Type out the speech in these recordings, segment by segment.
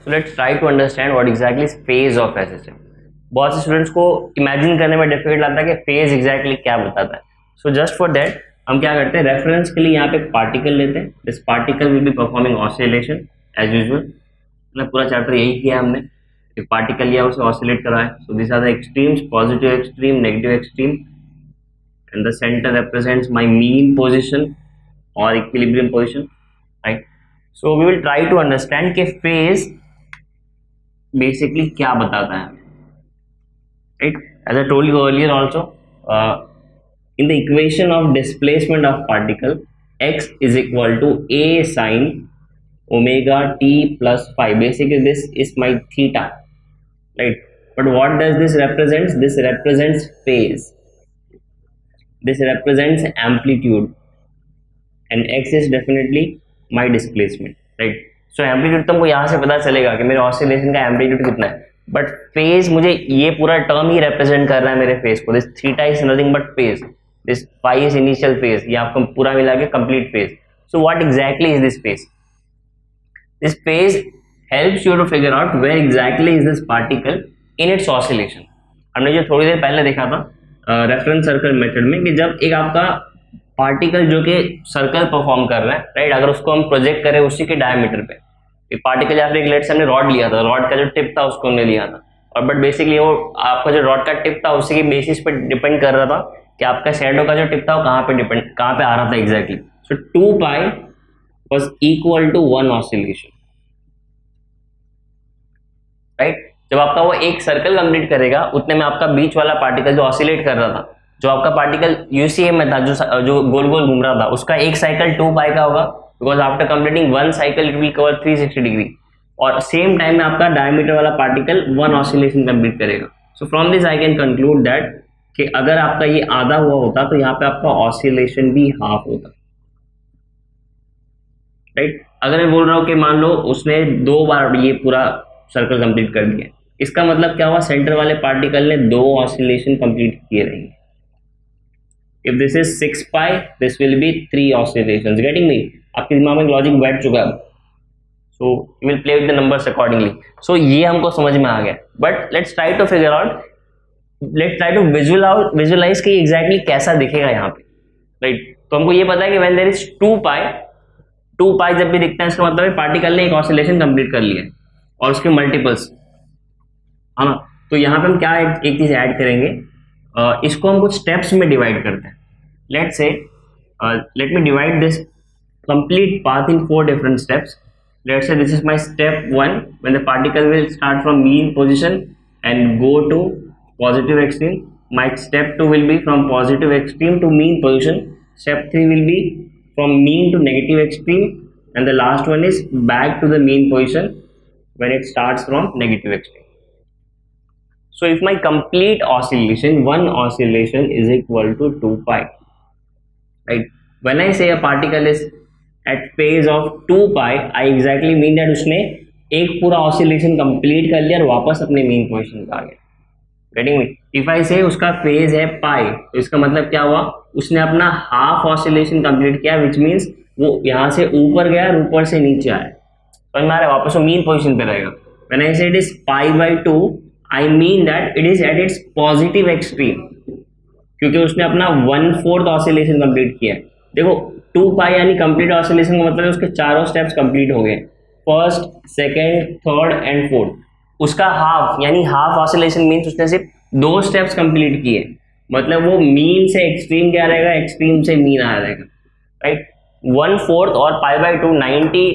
So let's try to understand what exactly is phase of a system. बहुत से students को imagine करने में डिफिकल्ट लगता है कि फेज एग्जैक्टली क्या बताता है। सो जस्ट फॉर दैट हम क्या करते हैं, रेफरेंस के लिए यहाँ पे पार्टिकल लेते हैं। This particle will be performing oscillation as usual. मतलब पूरा चैप्टर यही किया हमने, एक पार्टिकल लिया उसे ऑसिलेट कराया। So this are the extremes, positive extreme, negative extreme, and the center represents my mean position or equilibrium position, right? So we will try to understand कि phase basically क्या बताता है, right? As I told you earlier also, in the equation of displacement of particle, x is equal to a sin omega t plus phi. Basically this is my theta, right? But what does this represents? This represents phase. This represents amplitude and x is definitely my displacement, right? So amplitude तुमको यहाँ से पता चलेगा कि मेरे oscillation का amplitude कितना है, बट फेज मुझे ये पूरा टर्म ही रिप्रेजेंट कर रहा है मेरे फेज को। This theta is nothing but phase, this pi is initial phase, ये आपको पूरा मिला के complete phase. So what exactly is this phase? This phase helps you to figure out where exactly is this particle in its oscillation. हमने जो थोड़ी देर पहले देखा था रेफरेंस सर्कल मेथड में कि जब एक आपका पार्टिकल जो कि सर्कल परफॉर्म कर रहा है, राइट, अगर उसको हम प्रोजेक्ट करें उसी के डायमीटर पे, एक पार्टिकल या फिर एक लेट से हमने रॉड लिया था, रॉड का जो टिप था उसको हमने लिया था, और बट बेसिकली वो आपका जो रॉड का टिप था उसी के बेसिस पे डिपेंड कर रहा था कि आपका शैडो का जो टिप था वो कहाँ पे आ रहा था exactly. So 2 pi was equal to 1 oscillation, right. जब आपका वो एक सर्कल कंप्लीट करेगा उतने में आपका बीच वाला पार्टिकल जो ऑसिलेट कर रहा था, जो आपका पार्टिकल यूसीएम में था, जो गोल गोल घूम रहा था, उसका एक साइकिल 2 पाई का होगा, because after completing 1 cycle it will cover 360 degree, और सेम टाइम में आपका डायमीटर वाला पार्टिकल 1 ऑसिलेशन कंप्लीट करेगा। So from this I can conclude that कि अगर आपका ये आधा हुआ होता तो यहाँ पे आपका ऑसिलेशन भी हाफ होता, राइट। अगर मैं बोल रहा हूँ कि मान लो उसने 2 बार ये पूरा सर्कल कंप्लीट कर दिया, इसका मतलब क्या हुआ, सेंटर वाले पार्टिकल ने 2 ऑसिलेशन कंप्लीट किए रहेंगे। If this is 6 pi this will be 3 oscillations. Getting me? आपके दिमाग में लॉजिक बैठ चुका है। So you will play with the numbers accordingly. So ये हमको समझ में आ गया, but let's try to figure out, let's try to visualize कि एग्जैक्टली कैसा दिखेगा यहाँ पे, राइट। तो हमको ये पता है कि व्हेन देयर इज 2 पाई जब भी दिखता है इसका मतलब है पार्टिकल ने एक ऑसिलेशन कंप्लीट कर लिया है और उसके मल्टीपल्स, है ना। तो यहाँ पे हम क्या एक चीज ऐड करेंगे, इसको हम कुछ स्टेप्स में डिवाइड करते हैं। Let's say let me divide this complete path in 4 different steps. Let's say this is my step 1 when the particle will start from mean position and go to positive extreme. My step 2 will be from positive extreme to mean position. Step 3 will be from mean to negative extreme, and the last one is back to the mean position when it starts from negative extreme. So if my complete oscillation, one oscillation is equal to 2 pi, right? When I say a particle is at phase of 2 pi, I exactly mean that उसने एक पूरा oscillation complete कर लिया और वापस अपने mean position पे आ गया। Getting me? If I say उसका phase है pi, तो इसका मतलब क्या हुआ, उसने अपना half oscillation complete किया, which means वो यहाँ से ऊपर गया और ऊपर से नीचे आया, तो हमारे वापस वो मीन पोजीशन पे रहेगा। When I say it is pi by 2, I mean that it is at its positive extreme, क्योंकि उसने अपना 1/4 ऑसिलेशन कंप्लीट किया है। देखो 2 पाई यानी कंप्लीट ऑसिलेशन का मतलब उसके चारों स्टेप्स कंप्लीट हो गए, first, second, third and fourth. उसका हाफ यानी हाफ ऑसिलेशन मीन्स उसने सिर्फ 2 स्टेप्स कंप्लीट किए, मतलब वो मीन से एक्सट्रीम क्या रहेगा, एक्सट्रीम से मीन आ रहेगा, राइट। 1/4 और पाई बाई 2 90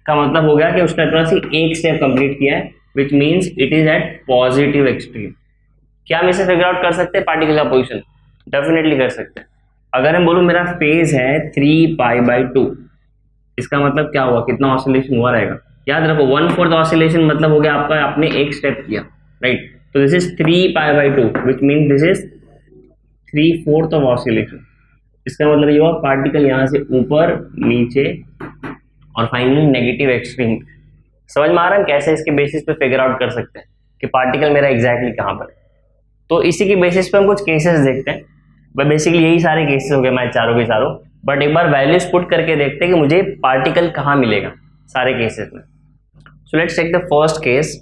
का मतलब हो गया कि उसने अपना सिर्फ एक स्टेप कंप्लीट किया है, which means it is at positive extreme. क्या हम इसे फिगर आउट कर सकते हैं पार्टिकल का पोजीशन? डेफिनेटली कर सकते हैं। अगर हम बोलूँ मेरा फेज है 3 पाई बाई 2, इसका मतलब क्या हुआ, कितना ऑसिलेशन हुआ रहेगा? याद रखो 1/4 ऑसिलेशन मतलब हो गया आपका आपने एक स्टेप किया, राइट। तो this is 3 pi by 2 which mean this is 3/4 of oscillation. इसका मतलब ये हुआ पार्टिकल यहाँ से ऊपर, नीचे और फाइनली नेगेटिव एक्सट्रीम। समझ में आ रहा है कैसे इसके बेसिस पे फिगर आउट कर सकते हैं कि पार्टिकल मेरा एग्जैक्टली कहाँ पर है। तो इसी के बेसिस पे हम कुछ केसेस देखते हैं। बट बेसिकली यही सारे केसेस हो गए हमारे चारों के चारों, बट एक बार वैल्यूज पुट करके देखते हैं कि मुझे पार्टिकल कहाँ मिलेगा सारे केसेस में। So let's take the first case.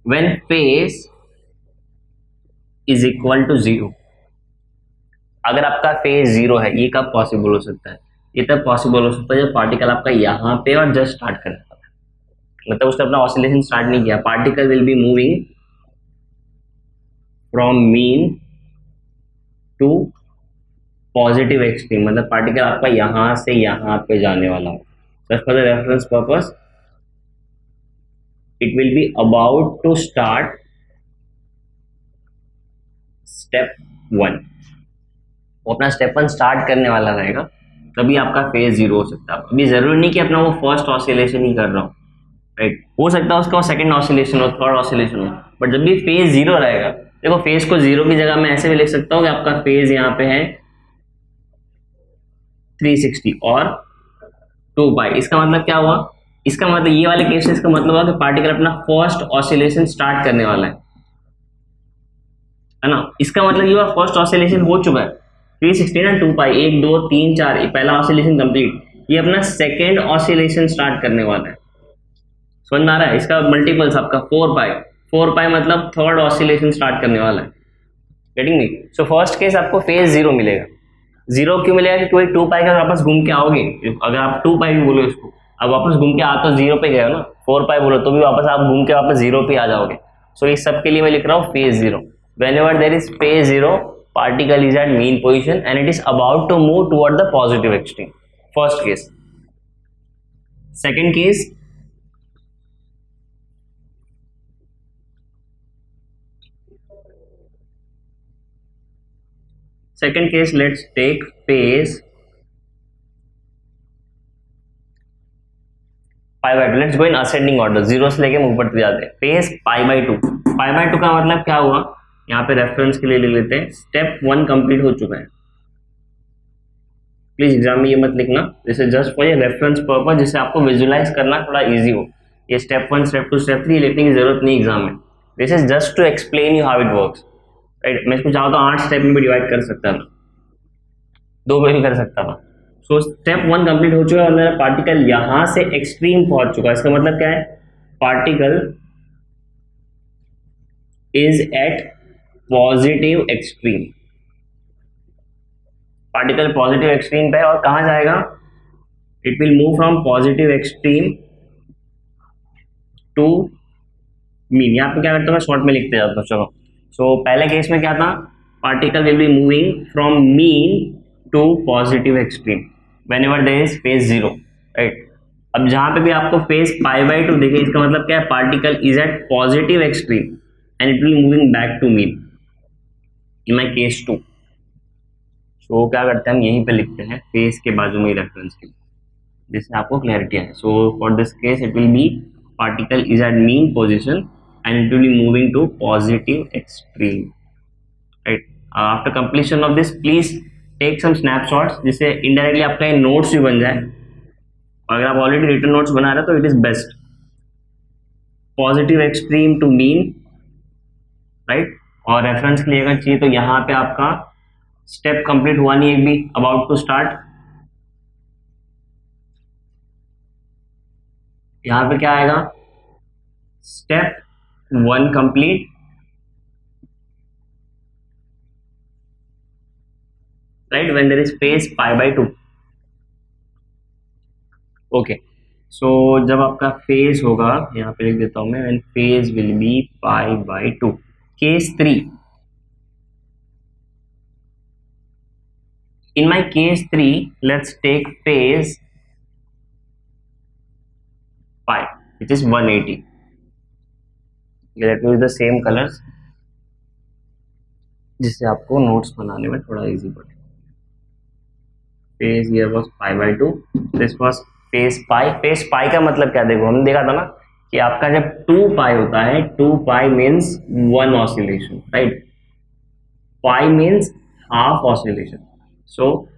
When phase is equal to 0, अगर आपका फेज 0 है, ये कब पॉसिबल हो सकता है? ये तब पॉसिबल हो सकता है जब पार्टिकल आपका यहाँ पे और जस्ट स्टार्ट कर रहा है, मतलब उसने अपना ऑसिलेशन स्टार्ट नहीं किया. Particle will be moving from mean to positive extreme, मतलब पार्टिकल आपका यहाँ से यहाँ पे जाने वाला है. Just for the reference purpose, it will be about to start step 1. वो अपना स्टेप 1 स्टार्ट करने वाला रहेगा, तभी आपका फेज 0 हो सकता है. अभी जरूरी नहीं कि अपना वो फर्स्ट ऑसिलेशन ही कर रहा हो, राइट. हो सकता है उसका सेकंड ऑसिलेशन हो, थर्ड ऑसिलेशन हो, बट जब भी फेज 0 रहेगा, देखो फेज को 0 की जगह मैं ऐसे भी लिख सकता हूँ कि आपका फेज यहाँ पे है 360 और 2 पाई. इसका मतलब क्या हुआ? इसका मतलब ये वाले केस, इसका मतलब हुआ कि पार्टिकल अपना फर्स्ट ऑसिलेशन स्टार्ट करने वाला है ना. इसका मतलब ये फर्स्ट ऑसिलेशन हो चुका है 360 ना 2 पाई, 1 2 3 4, पहला ऑसिलेशन कंप्लीट. ये अपना सेकेंड ऑसिलेशन स्टार्ट करने वाला है. समझ में आ रहा है? इसका मल्टीपल्स आपका 4 पाई मतलब थर्ड ऑसिलेशन स्टार्ट करने वाला है. Getting me? So first case आपको फेज 0 मिलेगा. 0 क्यों मिलेगा? क्योंकि 2 पाई का वापस घूम के आओगे, अगर आप 2 पाई भी बोलो इसको, अब वापस घूम के आ तो 0 पे गए हो ना. 4 पाई बोलो तो भी वापस आप घूम के वापस 0 पे आ जाओगे. सो इस सब के लिए मैं लिख रहा हूँ phase 0. Whenever there is phase 0, particle is at mean position and it is about to move toward the positive extreme. First case. Second case, let's take phase pi by 2. Let's go in ascending order, 0 से लेके ऊपर तक जाते हैं. Phase pi by 2. pi by 2 का मतलब क्या हुआ? यहाँ पे रेफरेंस के लिए ले लेते हैं. स्टेप 1 कंप्लीट हो चुका है. प्लीज एग्जाम में ये मत लिखना, दिस इज जस्ट फॉर ये रेफरेंस पर्पस, जिससे आपको विजुलाइज करना थोड़ा इजी हो. ये स्टेप 1, स्टेप 2, स्टेप 3 लिखने की जरूरत नहीं एग्जाम में. This is just to explain you how it works, right. मैं इसको चाहता हूँ 8 स्टेप में भी डिवाइड कर सकता था, 2 में भी कर सकता था. सो स्टेप 1 कंप्लीट हो चुका है और मेरा पार्टिकल यहाँ से एक्सट्रीम पहुंच चुका है. इसका मतलब क्या है? Particle is at positive extreme. Particle positive extreme पे है और कहाँ जाएगा? It will move from positive extreme to mean. यहाँ पे क्या करता हूँ मैं शॉर्ट में लिखते जाता हूँ. चलो, सो पहले केस में क्या था? Particle will be moving from mean to positive extreme whenever there is phase 0, right. अब जहां पे भी आपको फेज pi by 2 देखे, इसका मतलब क्या है? Particle is at positive extreme and it will moving back to mean in my case 2. So क्या करते हैं हम यहीं पे लिखते हैं फेज के बाजू में रेफरेंस के, जिससे आपको क्लैरिटी है. So for this case it will be particle is at mean position and it will be moving to positive extreme, right. After completion of this please take some snapshots, जिससे indirectly आपका notes भी बन जाए. अगर आप already written notes बना रहे हो तो it is best. Positive extreme to mean, right. और रेफरेंस के लिए अगर चाहिए तो यहाँ पे आपका स्टेप कंप्लीट हुआ नहीं एक भी, अबाउट टू स्टार्ट. यहाँ पे क्या आएगा? Step 1 complete, right, when there is phase pi by 2. okay, so जब आपका फेज होगा, यहाँ पे लिख देता हूं मैं, when phase will be pi by 2. case 3, in my case 3 let's take phase pi which is 180. let me use the same colors जिससे आपको नोट्स बनाने में थोड़ा इजी पड़े. Phase here was pi by 2, this was phase pi. phase pi का मतलब क्या? देखो हमने देखा था ना कि आपका जब 2 पाई होता है, 2 pi means 1 oscillation, right. Pi means half oscillation. So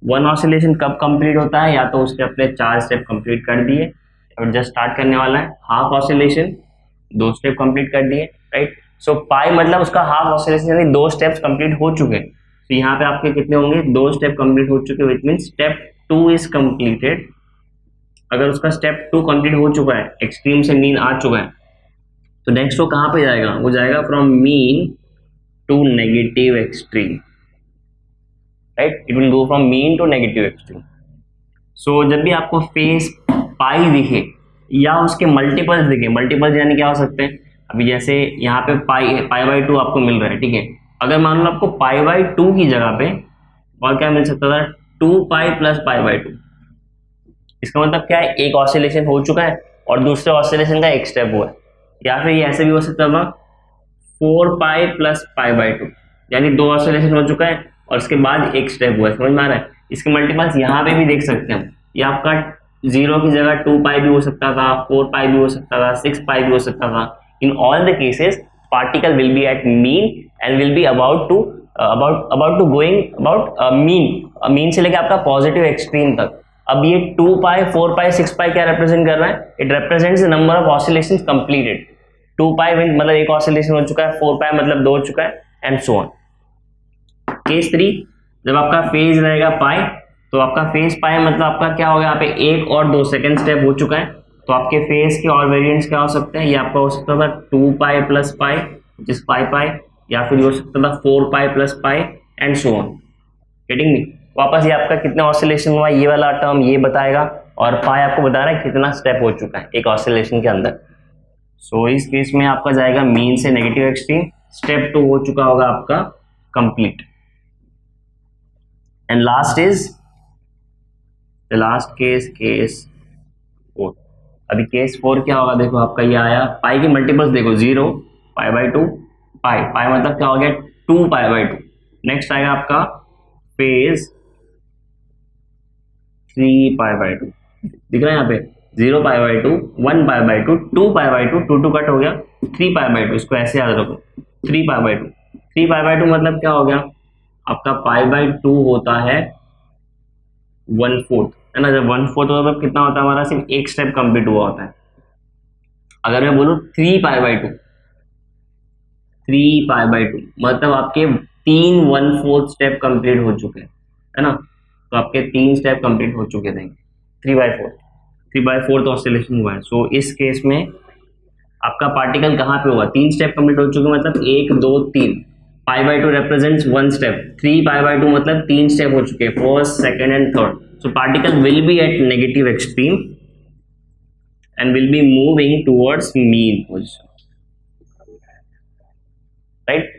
1 oscillation कब कंप्लीट होता है? या तो उसने अपने 4 स्टेप कंप्लीट कर दिए और जस्ट स्टार्ट करने वाला है. हाफ ऑसिलेशन 2 स्टेप कंप्लीट कर दिए, राइट. सो पाई मतलब उसका हाफ ऑसिलेशन यानी 2 स्टेप्स कंप्लीट हो चुके. तो यहाँ पे आपके कितने होंगे? 2 स्टेप कंप्लीट हो चुके, which mean step 2 is completed अगर उसका स्टेप 2 कंप्लीट हो चुका है, एक्सट्रीम से मीन आ चुका है, तो नेक्स्ट वो कहाँ पे जाएगा, वो जाएगा from mean to negative extreme, right, it will go from mean to negative extreme. So जब भी आपको फेज पाई दिखे या उसके मल्टीपल्स दिखे, मल्टीपल्स यानी क्या हो सकते हैं, अभी जैसे यहाँ पे पाई बाई 2 आपको मिल रहा है, ठीक है, अगर मान लो आपको पाई बाई 2 की जगह पे और क्या मिल सकता था, 2 पाई प्लस पाई बाई 2, इसका मतलब क्या है, एक ऑसिलेशन हो चुका है और दूसरे ऑसिलेशन का एक स्टेप हुआ है, या फिर ये ऐसे भी हो सकता था 4 पाई प्लस पाई बाई 2, यानी 2 ऑसिलेशन हो चुका है और उसके बाद एक स्टेप हुआ है, समझ में आ रहा है। इसके मल्टीपल्स यहाँ पे भी देख सकते हैं, ये आपका 0 की जगह 2 पाई भी हो सकता था, 4 पाई भी हो सकता था, 6 पाई भी हो सकता था। In all the cases particle will be at mean and will be about to going mean से लेके आपका पॉजिटिव एक्सट्रीम तक। अब ये 2 पाई 4 पाई 6 पाई क्या रिप्रेजेंट कर रहा है, it represents the number of oscillations completed. 2 पाई मतलब एक ऑसिलेशन हो चुका है, 4 पाई मतलब 2 हो चुका है, एंड सो ऑन। केस 3, जब आपका फेज रहेगा पाई, तो आपका फेज पाई मतलब आपका क्या होगा, यहाँ पे 1 और 2 सेकेंड स्टेप हो चुका है, तो आपके फेज के और वेरिएंट्स क्या हो सकते हैं, ये आपका हो सकता था 2 पाई प्लस पाई जिस पाई पाई, या फिर हो सकता था 4 pi plus pi and so on. Getting me? वापस ये आपका कितना ऑसिलेशन हुआ, ये वाला टर्म ये बताएगा, और पाई आपको बता रहा है कितना स्टेप हो चुका है एक ऑसिलेशन के अंदर। सो इस केस में आपका जाएगा मीन से नेगेटिव एक्सट्रीम, स्टेप 2 हो चुका होगा आपका complete. And last is the last case 4। अभी केस 4 क्या होगा, देखो आपका ये आया, पाई के मल्टीपल्स देखो 0 पाई बाई 2 पाई, पाई मतलब क्या हो गया 2 पाई बाई 2। नेक्स्ट आएगा आपका फेज 3 पाई बाई 2, दिख रहा है यहाँ पे 0 पाई by 2, 1 pi by 2, 2 pi by 2, 2 cut हो गया, 3 पाई बाई 2, इसको ऐसे याद रखो, 3 पाई बाई 2। 3 पाई बाई 2 मतलब क्या हो गया, आपका पाई बाई 2 होता है 1/4, है ना, जब 1/4 होता है तो कितना होता है हमारा, सिर्फ एक स्टेप कंप्लीट हुआ होता है। अगर मैं बोलूँ 3 पाई बाई 2, 3 पाई बाई 2 मतलब आपके 3 1/4 स्टेप कंप्लीट हो चुके हैं, है ना, तो आपके 3 स्टेप कंप्लीट हो चुके थे, 3/4 ऑसिलेशन हुआ है। सो इस केस में आपका पार्टिकल कहाँ पे होगा, 3 स्टेप कंप्लीट हो चुके, मतलब 1 2 3, pi by 2 represents 1 step, 3 pi by 2 मतलब 3 स्टेप हो चुके, first second and third. So particle will be at negative extreme and will be moving towards mean position, right.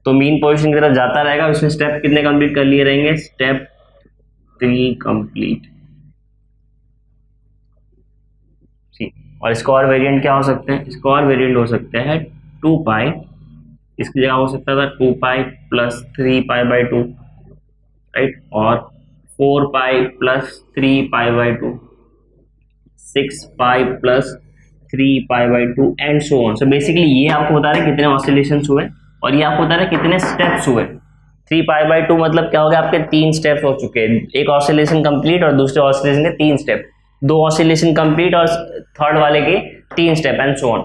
तो मीन पोजिशन की तरफ जाता रहेगा, उसमें स्टेप कितने कंप्लीट कर लिए रहेंगे, स्टेप 3 कंप्लीट। और इसका और वेरिएंट क्या हो सकते हैं, इसका और वेरिएंट हो सकते हैं 2 पाई, इसकी जगह हो सकता था 2 pi plus 3 pi by 2, right, और 4 pi plus 3 pi by 2, 6 pi plus 3 pi by 2 and so on. So basically ये आपको बता रहे हैं कितने ऑसिलेशंस हुए और ये आपको बता रहे हैं कितने स्टेप्स हुए। 3 पाई बाई 2 मतलब क्या हो गया, आपके 3 स्टेप्स हो चुके हैं, एक ऑसिलेशन कंप्लीट और दूसरे ऑसिलेशन के 3 स्टेप, 2 ऑसिलेशन कंप्लीट और थर्ड वाले के 3 step and so on.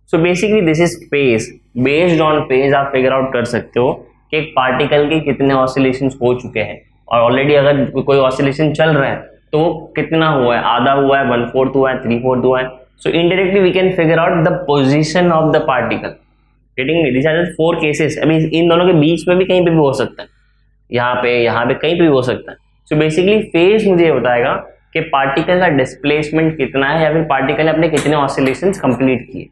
So basically this is phase, based on phase आप फिगर आउट कर सकते हो कि एक पार्टिकल के कितने ऑसिलेशंस हो चुके हैं, और ऑलरेडी अगर कोई ऑसिलेशन चल रहा है तो कितना हुआ है, आधा हुआ है, 1/4 हुआ है, 3/4 हुआ है। So indirectly we can figure out the position of the particle. Getting me? This are just 4 cases. अभी इन दोनों के बीच में भी कहीं पे भी हो सकता है, यहाँ पे कहीं पे भी हो सकता है। सो बेसिकली फेज मुझे बताएगा कि पार्टिकल का डिस्प्लेसमेंट कितना है, या फिर पार्टिकल ने अपने कितने ऑसिलेशंस कंप्लीट किए।